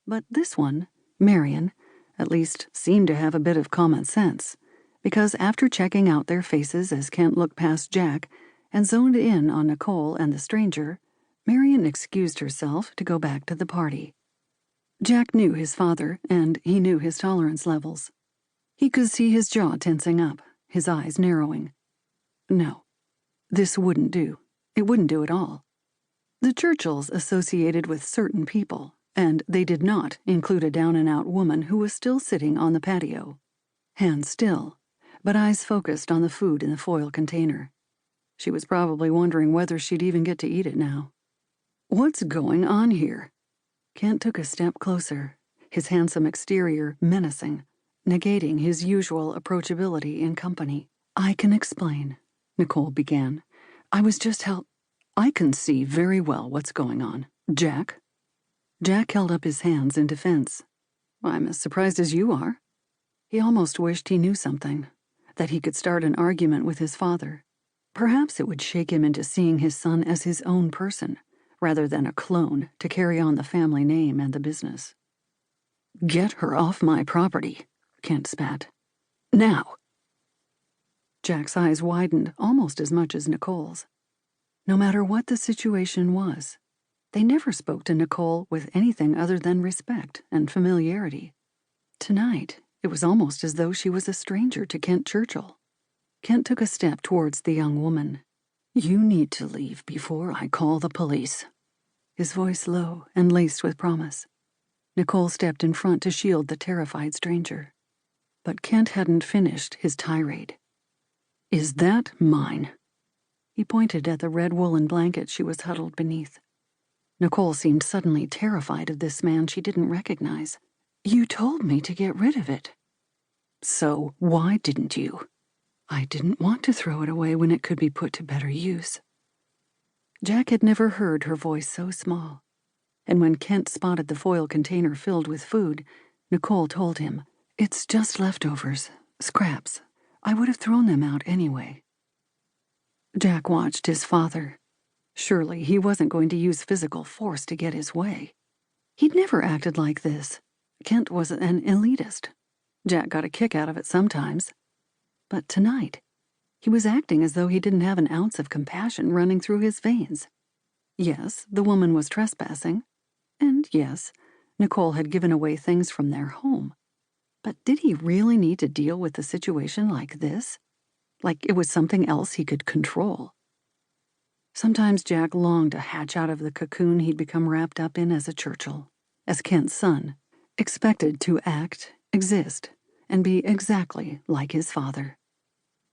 But this one, Marion, at least seemed to have a bit of common sense, because after checking out their faces as Kent looked past Jack and zoned in on Nicole and the stranger, Marion excused herself to go back to the party. Jack knew his father, and he knew his tolerance levels. He could see his jaw tensing up, his eyes narrowing. No, this wouldn't do. It wouldn't do at all. The Churchills associated with certain people, and they did not include a down-and-out woman who was still sitting on the patio, hands still, but eyes focused on the food in the foil container. She was probably wondering whether she'd even get to eat it now. What's going on here? Kent took a step closer, his handsome exterior menacing, negating his usual approachability in company. I can explain, Nicole began. I was just I can see very well what's going on. Jack? Jack held up his hands in defense. I'm as surprised as you are. He almost wished he knew something, that he could start an argument with his father. Perhaps it would shake him into seeing his son as his own person, rather than a clone to carry on the family name and the business. Get her off my property, Kent spat. Now! Jack's eyes widened almost as much as Nicole's. No matter what the situation was, they never spoke to Nicole with anything other than respect and familiarity. Tonight, it was almost as though she was a stranger to Kent Churchill. Kent took a step towards the young woman. You need to leave before I call the police. His voice low and laced with promise. Nicole stepped in front to shield the terrified stranger. But Kent hadn't finished his tirade. Is that mine? He pointed at the red woolen blanket she was huddled beneath. Nicole seemed suddenly terrified of this man she didn't recognize. You told me to get rid of it. So why didn't you? I didn't want to throw it away when it could be put to better use. Jack had never heard her voice so small, and when Kent spotted the foil container filled with food, Nicole told him, It's just leftovers, scraps. I would have thrown them out anyway. Jack watched his father. Surely he wasn't going to use physical force to get his way. He'd never acted like this. Kent was an elitist. Jack got a kick out of it sometimes. But tonight, he was acting as though he didn't have an ounce of compassion running through his veins. Yes, the woman was trespassing. And yes, Nicole had given away things from their home. But did he really need to deal with a situation like this? Like it was something else he could control? Sometimes Jack longed to hatch out of the cocoon he'd become wrapped up in as a Churchill, as Kent's son, expected to act, exist, and be exactly like his father.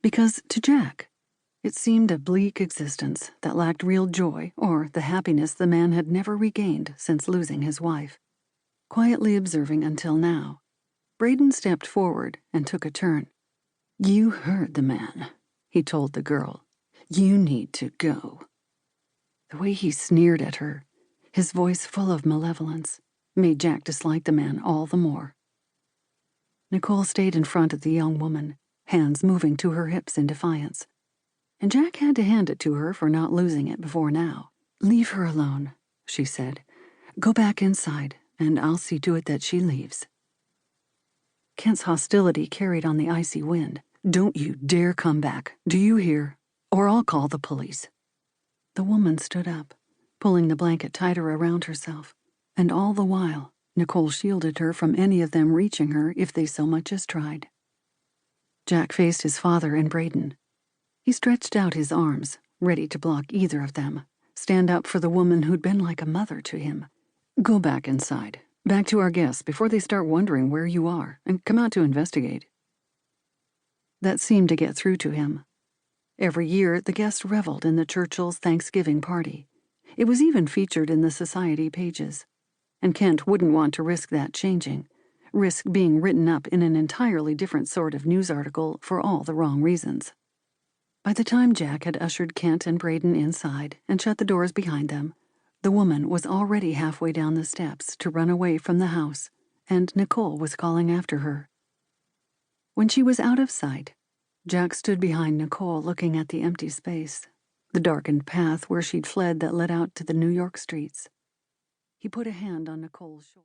Because to Jack, it seemed a bleak existence that lacked real joy or the happiness the man had never regained since losing his wife. Quietly observing until now, Braden stepped forward and took a turn. You heard the man, he told the girl. You need to go. The way he sneered at her, his voice full of malevolence, made Jack dislike the man all the more. Nicole stayed in front of the young woman, hands moving to her hips in defiance. And Jack had to hand it to her for not losing it before now. Leave her alone, she said. Go back inside, and I'll see to it that she leaves. Kent's hostility carried on the icy wind. Don't you dare come back, do you hear? Or I'll call the police. The woman stood up, pulling the blanket tighter around herself, and all the while, Nicole shielded her from any of them reaching her if they so much as tried. Jack faced his father and Braden. He stretched out his arms, ready to block either of them, stand up for the woman who'd been like a mother to him. Go back inside, back to our guests before they start wondering where you are, and come out to investigate. That seemed to get through to him. Every year, the guests reveled in the Churchills' Thanksgiving party. It was even featured in the society pages. And Kent wouldn't want to risk that changing, risk being written up in an entirely different sort of news article for all the wrong reasons. By the time Jack had ushered Kent and Braden inside and shut the doors behind them, the woman was already halfway down the steps to run away from the house, and Nicole was calling after her. When she was out of sight, Jack stood behind Nicole looking at the empty space, the darkened path where she'd fled that led out to the New York streets. He put a hand on Nicole's shoulder.